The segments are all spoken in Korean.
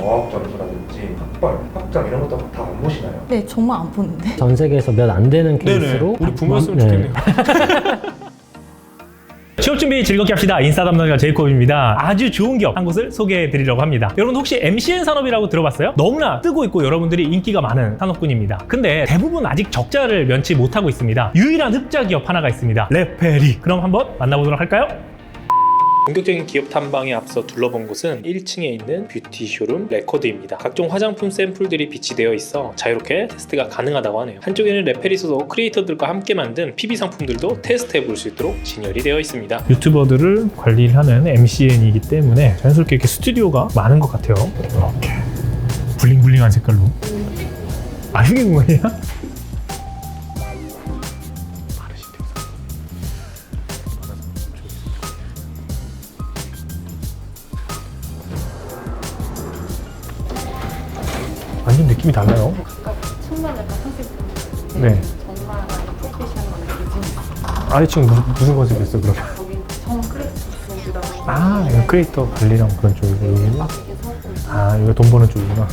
어학점수라든지 학벌, 학점 이런 것도 다 안 보시나요? 네, 정말 안 보는데. 전 세계에서 몇 안 되는 케이스로 우리 부모였으면 네. 좋겠네요. 취업 준비 즐겁게 합시다. 인싸 담당자 제이콥입니다. 아주 좋은 기업 한 곳을 소개해 드리려고 합니다. 여러분 혹시 MCN 산업이라고 들어봤어요? 너무나 뜨고 있고 여러분들이 인기가 많은 산업군입니다. 근데 대부분 아직 적자를 면치 못하고 있습니다. 유일한 흑자 기업 하나가 있습니다. 레페리. 그럼 한번 만나보도록 할까요? 본격적인 기업 탐방에 앞서 둘러본 곳은 1층에 있는 뷰티 쇼룸 레코드입니다. 각종 화장품 샘플들이 비치되어 있어 자유롭게 테스트가 가능하다고 하네요. 한쪽에는 레페리소도 크리에이터들과 함께 만든 PB 상품들도 테스트해 볼 수 있도록 진열이 되어 있습니다. 유튜버들을 관리하는 MCN이기 때문에 자연스럽게 이렇게 스튜디오가 많은 것 같아요. 이렇게 블링블링한 색깔로. 아, 이게 뭐예요? 완전 느낌이 달라요. 정말 약간 컨셉. 네. 정말 프로페셔널 비즈니스. 아래 지금 무슨 컨셉이었어 그러면? 거기 정 크리에이터라고. 아, 이거 크리에이터 관리랑 그런 쪽이고 여기는? 아, 이거 돈 버는 쪽이구나.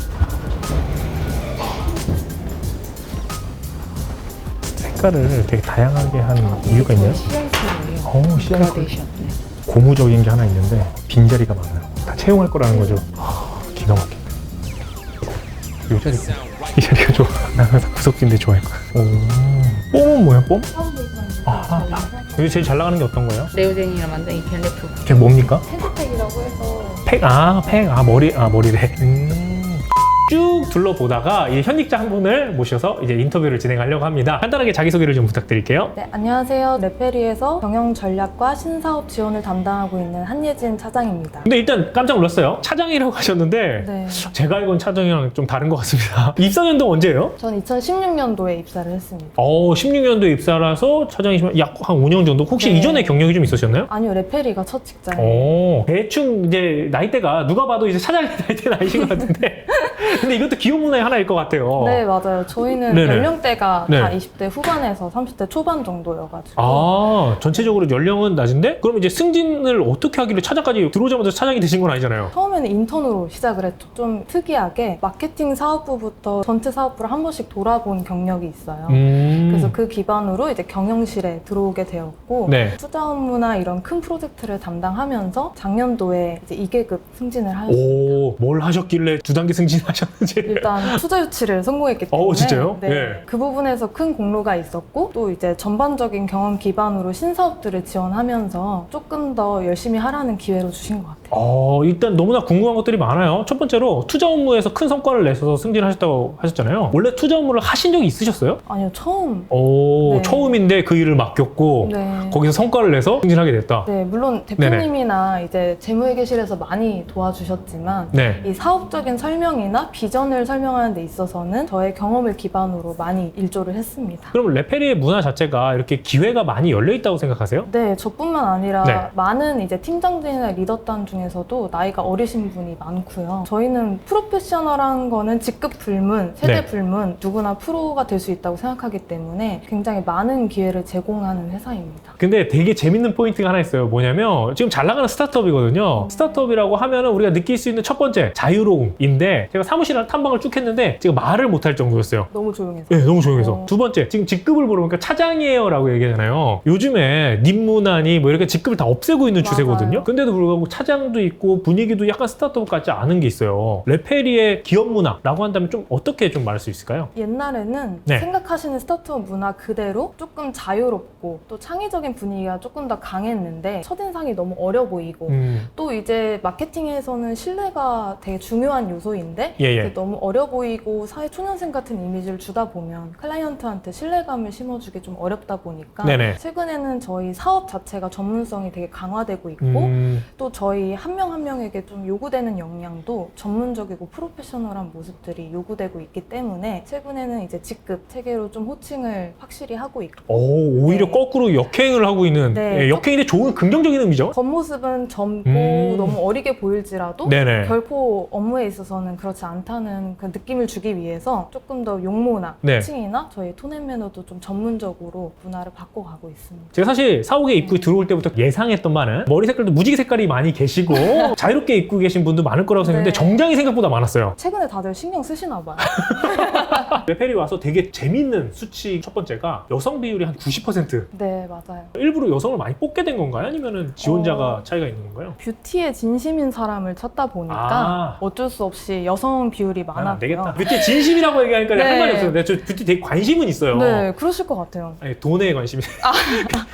색깔을 되게 다양하게 한 이유가 있나요? CIC예요. CIC. 그라데이션. 네. 고무적인 게 하나 있는데 빈자리가 많아요. 다 채용할 거라는 거죠. 기가 막힌다. 이 자리가, 이 자리가 좋아. 나 항상 구석진데 좋아할 거야. 오. 뽐은 뭐야, 뽐? 아, 여기 제일 잘 나가는 게 어떤 거예요? 레오젠이랑 만든 이 벨레프. 그게 뭡니까? 팩이라고 해서. 팩, 머리래. 쭉 둘러보다가 이 현직자 한 분을 모셔서 이제 인터뷰를 진행하려고 합니다. 간단하게 자기소개를 좀 부탁드릴게요. 네, 안녕하세요. 레페리에서 경영 전략과 신사업 지원을 담당하고 있는 한예진 차장입니다. 근데 일단 깜짝 놀랐어요. 차장이라고 하셨는데 네. 제가 알고 있는 차장이랑 좀 다른 것 같습니다. 입사 연도 언제예요? 전 2016년도에 입사를 했습니다. 16년도에 입사라서 차장이시면 약 한 5년 정도? 혹시 네. 이전에 경력이 좀 있으셨나요? 아니요, 레페리가 첫 직장이에요. 대충 이제 나이대가 누가 봐도 이제 차장의 나이신 것 같은데 근데 이것도 기업 문화의 하나일 것 같아요. 네, 맞아요. 저희는 네네. 연령대가 네. 다 20대 후반에서 30대 초반 정도여가지고. 전체적으로 연령은 낮은데? 그럼 이제 승진을 어떻게 하길래 차장까지 들어오자마자 차장이 되신 건 아니잖아요. 처음에는 인턴으로 시작을 했죠. 좀 특이하게 마케팅 사업부부터 전체 사업부를 한 번씩 돌아본 경력이 있어요. 그래서 그 기반으로 이제 경영실에 들어오게 되었고 네. 투자 업무나 이런 큰 프로젝트를 담당하면서 작년도에 이제 2계급 승진을 하였습니다. 오, 뭘 하셨길래 두 단계 승진하셨는지. 일단 투자 유치를 성공했기 때문에 진짜요? 네, 네. 그 부분에서 큰 공로가 있었고 또 이제 전반적인 경험 기반으로 신사업들을 지원하면서 조금 더 열심히 하라는 기회로 주신 것 같아요. 일단 너무나 궁금한 것들이 많아요. 첫 번째로 투자 업무에서 큰 성과를 내셔서 승진하셨다고 하셨잖아요. 원래 투자 업무를 하신 적이 있으셨어요? 아니요, 처음. 네. 네. 처음인데 그 일을 맡겼고 네. 거기서 성과를 내서 승진하게 됐다. 네, 물론 대표님이나 이제 재무회계실에서 많이 도와주셨지만 네. 이 사업적인 설명이나 비전을 설명하는 데 있어서는 저의 경험을 기반으로 많이 일조를 했습니다. 그럼 레페리의 문화 자체가 이렇게 기회가 많이 열려 있다고 생각하세요? 네, 저뿐만 아니라 네. 많은 이제 팀장진이나 리더단 중에서도 나이가 어리신 분이 많고요. 저희는 프로페셔널한 거는 직급 불문, 세대 네. 불문 누구나 프로가 될 수 있다고 생각하기 때문에 굉장히 많은 기회를 제공하는 회사입니다. 근데 되게 재밌는 포인트가 하나 있어요. 뭐냐면 지금 잘 나가는 스타트업이거든요. 스타트업이라고 하면은 우리가 느낄 수 있는 첫 번째 자유로움인데 제가 사무실 탐방을 쭉 했는데 제가 말을 못할 정도였어요. 너무 조용해서. 네, 너무 조용해서. 어. 두 번째, 지금 직급을 물어보니까 차장이에요 라고 얘기하잖아요. 요즘에 님문화니 뭐 이렇게 직급을 다 없애고 있는 맞아요. 추세거든요. 근데도 불구하고 차장도 있고 분위기도 약간 스타트업 같지 않은 게 있어요. 레페리의 기업 문화라고 한다면 좀 어떻게 좀 말할 수 있을까요? 옛날에는 네. 생각하시는 스타트업 문화 그대로 조금 자유롭고 또 창의적인 분위기가 조금 더 강했는데 첫인상이 너무 어려 보이고 또 이제 마케팅에서는 신뢰가 되게 중요한 요소인데 예, 예. 이게 너무 어려 보이고 사회 초년생 같은 이미지를 주다 보면 클라이언트한테 신뢰감을 심어주기 좀 어렵다 보니까 네네. 최근에는 저희 사업 자체가 전문성이 되게 강화되고 있고 또 저희 한 명 한 명에게 좀 요구되는 역량도 전문적이고 프로페셔널한 모습들이 요구되고 있기 때문에 최근에는 이제 직급 체계로 좀 호칭을 확실히 하고 있고 오히려 네. 거꾸로 역행을 하고 있는 네. 예, 역행인데 좋은 긍정적인 의미죠? 겉모습은 젊고 너무 어리게 보일지라도 네네. 결코 업무에 있어서는 그렇지 않다는 많다는 그 느낌을 주기 위해서 조금 더 용모나 네. 호칭이나 저희 톤앤 매너도 좀 전문적으로 문화를 바꿔가고 있습니다. 제가 사실 사옥에 입구 들어올 때부터 예상했던 바는 머리 색깔도 무지개 색깔이 많이 계시고 자유롭게 입고 계신 분도 많을 거라고 생각했는데 네. 정장이 생각보다 많았어요. 최근에 다들 신경 쓰시나 봐요. 레펠이 와서 되게 재밌는 수치 첫 번째가 여성 비율이 한 90%. 네, 맞아요. 일부러 여성을 많이 뽑게 된 건가요? 아니면은 지원자가 차이가 있는 건가요? 뷰티에 진심인 사람을 찾다 보니까 아. 어쩔 수 없이 여성 비율이 안 많았고요. 되겠다. 뷰티 진심이라고 얘기하니까 네. 할 말이 없어요. 근데 저 뷰티 되게 관심은 있어요. 네, 그러실 것 같아요. 아니, 돈에 관심이.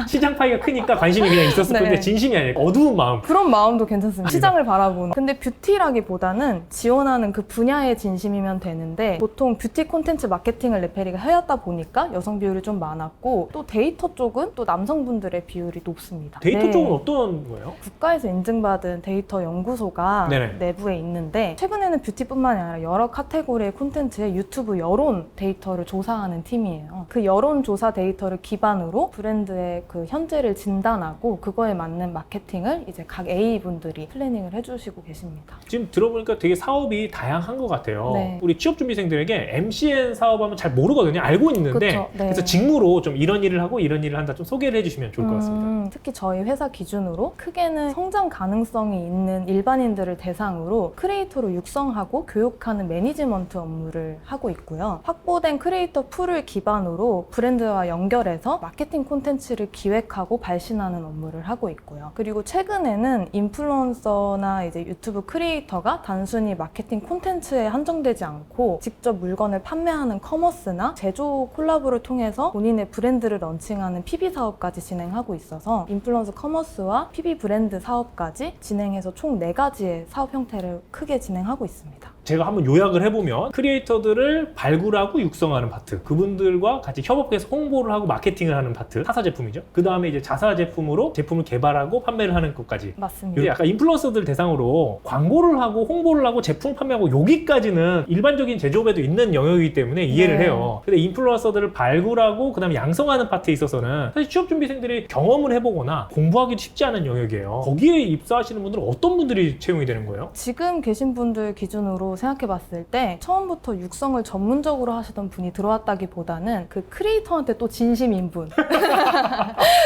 시장 파이가 크니까 관심이 그냥 있었을 네. 뿐인데 진심이 아니라 어두운 마음. 그런 마음도 괜찮습니다. 시장을 바라보는. 근데 뷰티라기보다는 지원하는 그 분야의 진심이면 되는데 보통 뷰티 콘텐츠 마케팅을 레페리가 해왔다 보니까 여성 비율이 좀 많았고 또 데이터 쪽은 또 남성분들의 비율이 높습니다. 데이터 네. 쪽은 어떤 거예요? 국가에서 인증받은 데이터 연구소가 네네. 내부에 있는데 최근에는 뷰티뿐만이 아니라 여러 카테고리의 콘텐츠의 유튜브 여론 데이터를 조사하는 팀이에요. 그 여론 조사 데이터를 기반으로 브랜드의 그 현재를 진단하고 그거에 맞는 마케팅을 이제 각 A분들이 플래닝을 해주시고 계십니다. 지금 들어보니까 되게 사업이 다양한 것 같아요. 네. 우리 취업준비생들에게 MCN 사업하면 잘 모르거든요. 알고 있는데 그쵸, 네. 그래서 직무로 좀 이런 일을 하고 이런 일을 한다 좀 소개를 해주시면 좋을 것 같습니다. 특히 저희 회사 기준으로 크게는 성장 가능성이 있는 일반인들을 대상으로 크리에이터로 육성하고 교육하는 매니지먼트 업무를 하고 있고요. 확보된 크리에이터 풀을 기반으로 브랜드와 연결해서 마케팅 콘텐츠를 기획하고 발신하는 업무를 하고 있고요. 그리고 최근에는 인플루언서나 이제 유튜브 크리에이터가 단순히 마케팅 콘텐츠에 한정되지 않고 직접 물건을 판매하는 커머스나 제조 콜라보를 통해서 본인의 브랜드를 런칭하는 PB 사업까지 진행하고 있어서 인플루언서 커머스와 PB 브랜드 사업까지 진행해서 총 4가지의 사업 형태를 크게 진행하고 있습니다. 제가 한번 요약을 해보면 크리에이터들을 발굴하고 육성하는 파트, 그분들과 같이 협업해서 홍보를 하고 마케팅을 하는 파트, 타사 제품이죠. 그 다음에 이제 자사 제품으로 제품을 개발하고 판매를 하는 것까지. 맞습니다. 이게 약간 인플루언서들 대상으로 광고를 하고 홍보를 하고 제품 판매하고 여기까지는 일반적인 제조업에도 있는 영역이기 때문에 이해를 네. 해요. 근데 인플루언서들을 발굴하고 그다음에 양성하는 파트에 있어서는 사실 취업준비생들이 경험을 해보거나 공부하기도 쉽지 않은 영역이에요. 거기에 입사하시는 분들은 어떤 분들이 채용이 되는 거예요? 지금 계신 분들 기준으로 생각해 봤을 때 처음부터 육성을 전문적으로 하시던 분이 들어왔다기보다는 그 크리에이터한테 또 진심인 분.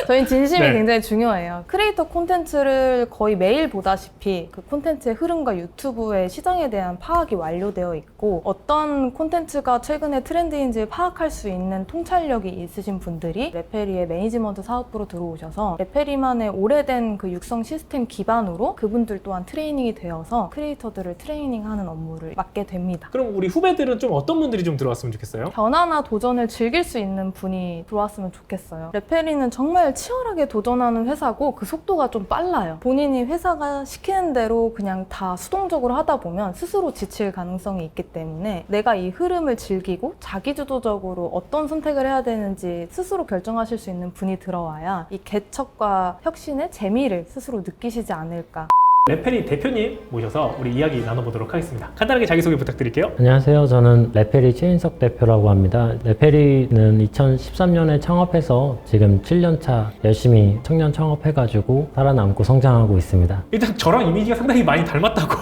저희는 진심이 네. 굉장히 중요해요. 크리에이터 콘텐츠를 거의 매일 보다시피 그 콘텐츠의 흐름과 유튜브의 시장에 대한 파악이 완료되어 있고 어떤 콘텐츠가 최근에 트렌드인지 파악할 수 있는 통찰력이 있으신 분들이 레페리의 매니지먼트 사업부로 들어오셔서 레페리만의 오래된 그 육성 시스템 기반으로 그분들 또한 트레이닝이 되어서 크리에이터들을 트레이닝하는 업무를 맡게 됩니다. 그럼 우리 후배들은 좀 어떤 분들이 좀 들어왔으면 좋겠어요? 변화나 도전을 즐길 수 있는 분이 들어왔으면 좋겠어요. 레페리는 정말 치열하게 도전하는 회사고 그 속도가 좀 빨라요. 본인이 회사가 시키는 대로 그냥 다 수동적으로 하다 보면 스스로 지칠 가능성이 있기 때문에 내가 이 흐름을 즐기고 자기주도적으로 어떤 선택을 해야 되는지 스스로 결정하실 수 있는 분이 들어와야 이 개척과 혁신의 재미를 스스로 느끼시지 않을까. 레페리 대표님 모셔서 우리 이야기 나눠보도록 하겠습니다. 간단하게 자기소개 부탁드릴게요. 안녕하세요. 저는 레페리 최인석 대표라고 합니다. 레페리는 2013년에 창업해서 지금 7년차 열심히 청년 창업해가지고 살아남고 성장하고 있습니다. 일단 저랑 이미지가 상당히 많이 닮았다고.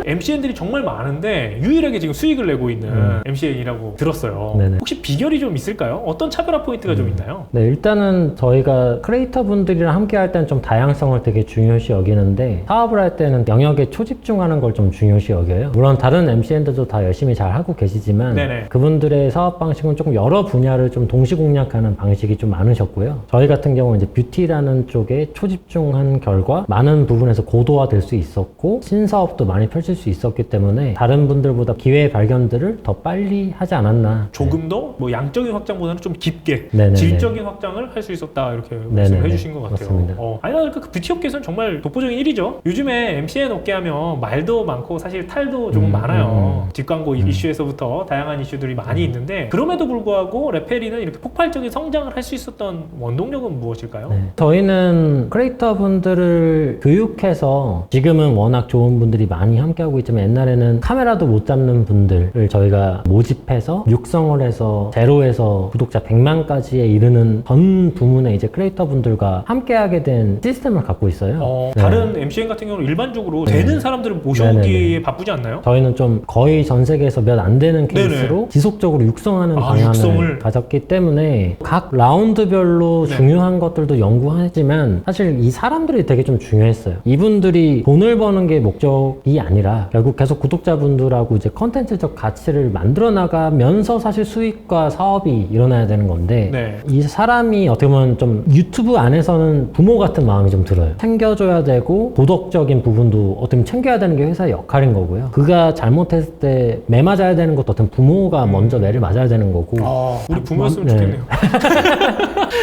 MCN들이 정말 많은데 유일하게 지금 수익을 내고 있는 MCN이라고 들었어요. 네네. 혹시 비결이 좀 있을까요? 어떤 차별화 포인트가 좀 있나요? 네, 일단은 저희가 크리에이터 분들이랑 함께 할 때는 좀 다양성을 되게 중요시 여기는데 사업을 할 때는 영역에 초집중하는 걸 좀 중요시 여겨요. 물론 다른 MCN들도 다 열심히 잘 하고 계시지만 네네. 그분들의 사업 방식은 조금 여러 분야를 좀 동시 공략하는 방식이 좀 많으셨고요. 저희 같은 경우는 이제 뷰티라는 쪽에 초집중한 결과 많은 부분에서 고도화될 수 있었고 신사업도 많이 펼칠 수 있었기 때문에 다른 분들보다 기회 발견들을 더 빨리 하지 않았나. 조금 더 뭐 양적인 확장보다는 좀 깊게 네네네. 질적인 확장을 할 수 있었다 이렇게 말씀을 네네네. 해주신 것 같아요. 맞습니다. 아니 그러니까 그 뷰티 업계에서는 정말 독보적인 일이죠. 요즘에 MCN 업계 하면 말도 많고 사실 탈도 조금 많아요. 뒷광고 이슈에서부터 다양한 이슈들이 많이 있는데 그럼에도 불구하고 레페리는 이렇게 폭발적인 성장을 할 수 있었던 원동력은 무엇일까요? 네. 저희는 크리에이터 분들을 교육해서 지금은 워낙 좋은 분들이 많이 함께 포기하고 있지만 옛날에는 카메라도 못 잡는 분들을 저희가 모집해서 육성을 해서 제로에서 구독자 100만까지에 이르는 전 부문의 이제 크리에이터 분들과 함께하게 된 시스템을 갖고 있어요. 네. 다른 MCN 같은 경우는 일반적으로 네. 되는 사람들을 모셔오기에 네네네. 바쁘지 않나요? 저희는 좀 거의 전 세계에서 몇 안 되는 케이스로 네네. 지속적으로 육성하는 아, 방향을 육성을. 가졌기 때문에 각 라운드별로 네. 중요한 것들도 연구하지만 사실 이 사람들이 되게 좀 중요했어요. 이분들이 돈을 버는 게 목적이 아니라 결국 계속 구독자분들하고 이제 컨텐츠적 가치를 만들어 나가면서 사실 수익과 사업이 일어나야 되는 건데 네. 이 사람이 어떻게 보면 좀 유튜브 안에서는 부모 같은 마음이 좀 들어요. 챙겨줘야 되고 도덕적인 부분도 어떻게 보면 챙겨야 되는 게 회사의 역할인 거고요. 그가 잘못했을 때 매 맞아야 되는 것도 어떤 부모가 먼저 매를 맞아야 되는 거고 우리 부모였으면 네. 좋겠네요.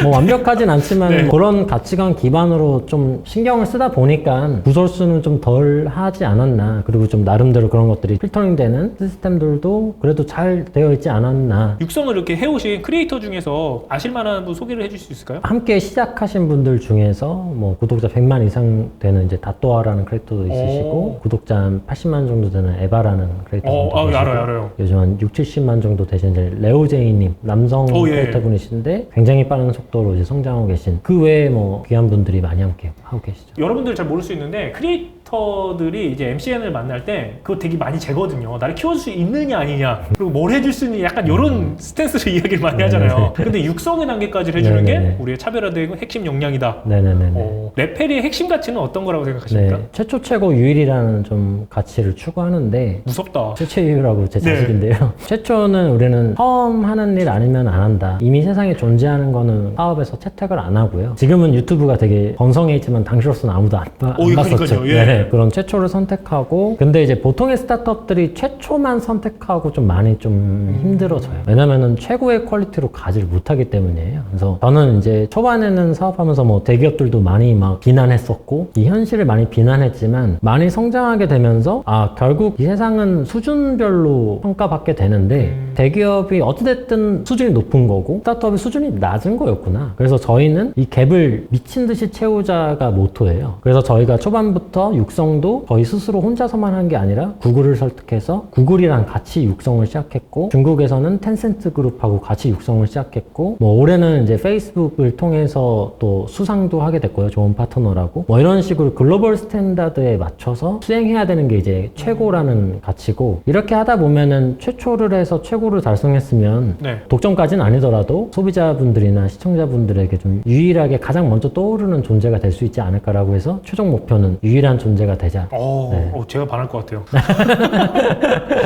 뭐 완벽하진 않지만 네. 그런 가치관 기반으로 좀 신경을 쓰다 보니까 구설수는 좀 덜 하지 않았나. 그리고 좀 나름대로 그런 것들이 필터링 되는 시스템들도 그래도 잘 되어 있지 않았나. 육성을 이렇게 해오신 크리에이터 중에서 아실만한 분 소개를 해줄 수 있을까요? 함께 시작하신 분들 중에서 뭐 구독자 100만 이상 되는 이제 다또아라는 크리에이터도 있으시고 구독자 한 80만 정도 되는 에바라는 크리에이터도 계시고 알아요. 요즘 한 6, 70만 정도 되신 이제 레오제이님 남성 예. 크리에이터 분이신데 굉장히 빠른 속도로 이제 성장하고 계신 그 외에 뭐 귀한 분들이 많이 함께 하고 계시죠. 여러분들 잘 모를 수 있는데 크리에이터들이 이제 MCN을 만날 때 그거 되게 많이 재거든요. 나를 키워줄 수 있느냐 아니냐 그리고 뭘 해줄 수 있느냐 약간 이런 스탠스로 이야기를 많이 하잖아요. 근데 육성의 단계까지 해주는 게 네네네. 우리의 차별화되고 핵심 역량이다. 네네네. 레펠의 핵심 가치는 어떤 거라고 생각하십니까? 네, 최초 최고 유일이라는 좀 가치를 추구하는데 무섭다. 최초유라고 제 네. 자식인데요. 최초는 우리는 처음 하는 일 아니면 안 한다. 이미 세상에 존재하는 거는 사업에서 채택을 안 하고요. 지금은 유튜브가 되게 번성해 있지만 당시로서는 아무도 안 봤었죠. 그러니까요. 예. 네, 그런 최초를 선택하고 근데 이제 보통의 스타트업들이 최초만 선택하고 좀 많이 좀 힘들어져요. 왜냐면은 최고의 퀄리티로 가지를 못하기 때문이에요. 그래서 저는 이제 초반에는 사업하면서 뭐 대기업들도 많이 막 비난했었고 이 현실을 많이 비난했지만 많이 성장하게 되면서 결국 이 세상은 수준별로 평가받게 되는데 대기업이 어찌됐든 수준이 높은 거고 스타트업이 수준이 낮은 거였구나. 그래서 저희는 이 갭을 미친 듯이 채우자가 모토예요. 그래서 저희가 초반부터 육성도 저희 스스로 혼자서만 한 게 아니라 구글을 설득해서 구글이랑 같이 육성을 시작했고 중국에서는 텐센트 그룹하고 같이 육성을 시작했고 뭐 올해는 이제 페이스북을 통해서 또 수상도 하게 됐고요. 좋은 파트너라고 뭐 이런 식으로 글로벌 스탠다드에 맞춰서 수행해야 되는 게 이제 최고라는 가치고 이렇게 하다 보면은 최초를 해서 최고를 달성했으면 네. 독점까지는 아니더라도 소비자분들이나 시청자분들에게 좀 유일하게 가장 먼저 떠오르는 존재가 될 수 있지 않을까라고 해서 최종 목표는 유일한 존재가 되자. 네. 제가 반할 것 같아요.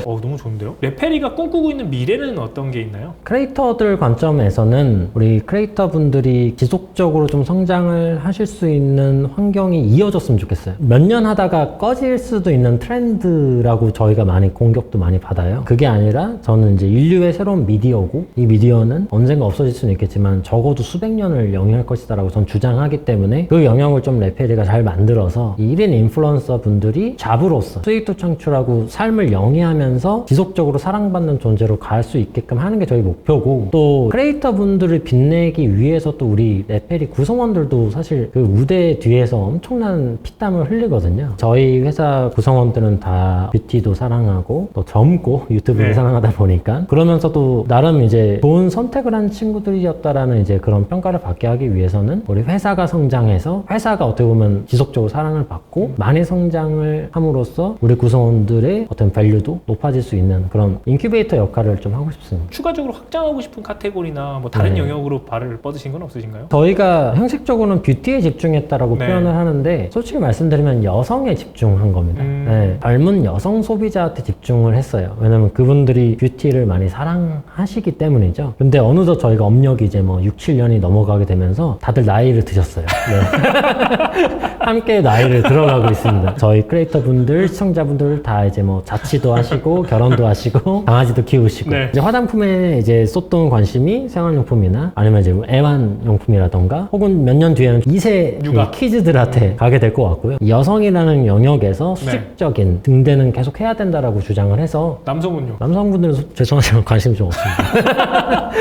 너무 좋은데요? 레페리가 꿈꾸고 있는 미래는 어떤 게 있나요? 크리에이터들 관점에서는 우리 크리에이터 분들이 지속적으로 좀 성장을 하실 수 있는 환경이 이어졌으면 좋겠어요. 몇 년 하다가 꺼질 수도 있는 트렌드라고 저희가 많이 공격도 많이 받아요. 그게 아니라 저는 이제 인류의 새로운 미디어고 이 미디어는 언젠가 없어질 수는 있겠지만 적어도 수백 년을 영위할 것이다 라고 전 주장하기 때문에 그 영역을 좀 레페리가 잘 만들어서 이 1인 인플루언서 분들이 잡으로서 수익도 창출하고 삶을 영위하면서 지속적으로 사랑받는 존재로 갈 수 있게끔 하는 게 저희 목표고 또 크리에이터 분들을 빛내기 위해서 또 우리 레페리 구성원들도 사실 그 무대 뒤에서 엄청난 피땀을 흘리거든요. 저희 회사 구성원들은 다 뷰티도 사랑하고 또 젊고 유튜브를 네. 사랑하다 보니까 그러면서도 나름 이제 좋은 선택을 한 친구들이었다라는 이제 그런 평가를 받게 하기 위해서는 우리 회사가 성장해서 회사가 어떻게 보면 지속적으로 사랑을 받고 많이 성장을 함으로써 우리 구성원들의 어떤 밸류도 높아질 수 있는 그런 인큐베이터 역할을 좀 하고 싶습니다. 추가적으로 확장하고 싶은 카테고리나 뭐 다른 네. 영역으로 발을 뻗으신 건 없으신가요? 저희가 형식적으로는 뷰티에 집중했다라고 네. 표현을 하는데 솔직히 말씀드리면 여성에 집중한 겁니다. 네, 젊은 여성 소비자한테 집중을 했어요. 왜냐면 그분들이 뷰티를 많이 사랑하시기 때문이죠. 근데 어느덧 저희가 업력이 이제 뭐 6, 7년이 넘어가게 되면서 다들 나이를 드셨어요. 네. 함께 나이를 들어가고 있습니다. 저희 크리에이터 분들, 시청자분들 다 이제 뭐 자취도 하시고 결혼도 하시고 강아지도 키우시고 네. 이제 화장품에 이제 쏟던 관심이 생활용품이나 아니면 이제 애완용품이라던가 혹은 몇 년 뒤에는 2세 육아. 키즈들한테 가게 될 것 같고요. 여성이라는 영역에서 수직적인 등대는 계속 해야 된다라고 주장을 해서 남성은요? 남성분들은 죄송하지만 관심이 좀 없습니다.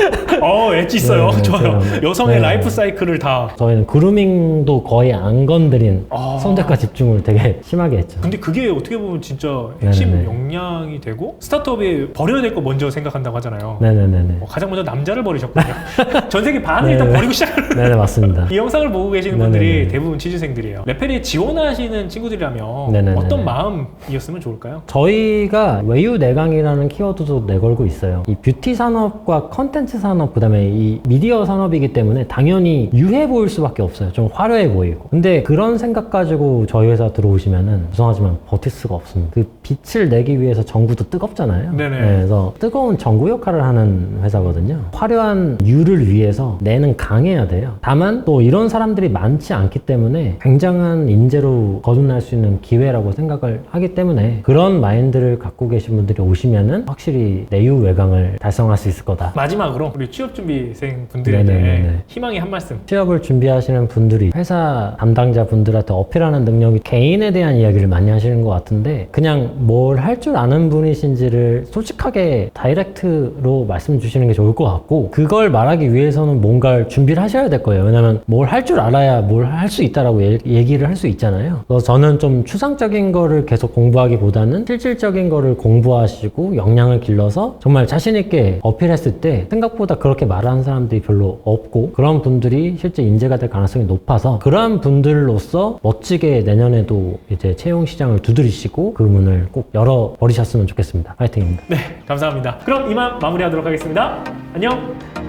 엣지 있어요. 네, 좋아요. 네. 여성의 네. 라이프 사이클을 다. 저희는 그루밍도 거의 안 건드린 아. 선택과 집중을 말씀을 되게 심하게 했죠. 근데 그게 어떻게 보면 진짜 핵심 네네네. 역량이 되고 스타트업에 버려야 될 거 먼저 생각한다고 하잖아요. 네네네네. 가장 먼저 남자를 버리셨군요. 전 세계 반을 일단 네네. 버리고 시작을 네네, 맞습니다. 이 영상을 보고 계시는 네네네. 분들이 대부분 취준생들이에요. 레페리에 지원하시는 친구들이라면 네네네. 어떤 마음이었으면 좋을까요? 저희가 외유 내강이라는 키워드도 내걸고 있어요. 이 뷰티 산업과 컨텐츠 산업, 그다음에 이 미디어 산업이기 때문에 당연히 유해 보일 수밖에 없어요. 좀 화려해 보이고. 근데 그런 생각 가지고 저희 회사 들어오시면은 죄송하지만 버틸 수가 없습니다. 그 빛을 내기 위해서 전구도 뜨겁잖아요. 네네. 그래서 뜨거운 전구 역할을 하는 회사거든요. 화려한 유를 위해서 내는 강해야 돼요. 다만 또 이런 사람들이 많지 않기 때문에 굉장한 인재로 거듭날 수 있는 기회라고 생각을 하기 때문에 그런 마인드를 갖고 계신 분들이 오시면은 확실히 내유 외강을 달성할 수 있을 거다. 마지막으로 우리 취업준비생 분들에게 네네네네. 희망의 한 말씀. 취업을 준비하시는 분들이 회사 담당자 분들한테 어필하는 능력이 개인에 대한 이야기를 많이 하시는 것 같은데 그냥 뭘 할 줄 아는 분이신지를 솔직하게 다이렉트로 말씀 주시는 게 좋을 것 같고 그걸 말하기 위해서는 뭔가를 준비를 하셔야 될 거예요. 왜냐면 뭘 할 줄 알아야 뭘 할 수 있다라고 얘기를 할 수 있잖아요. 그래서 저는 좀 추상적인 거를 계속 공부하기보다는 실질적인 거를 공부하시고 역량을 길러서 정말 자신 있게 어필했을 때 생각보다 그렇게 말하는 사람들이 별로 없고 그런 분들이 실제 인재가 될 가능성이 높아서 그러한 분들로서 멋지게 내년에도 이제 채용 시장을 두드리시고 그 문을 꼭 열어버리셨으면 좋겠습니다. 파이팅입니다. 네, 감사합니다. 그럼 이만 마무리하도록 하겠습니다. 안녕!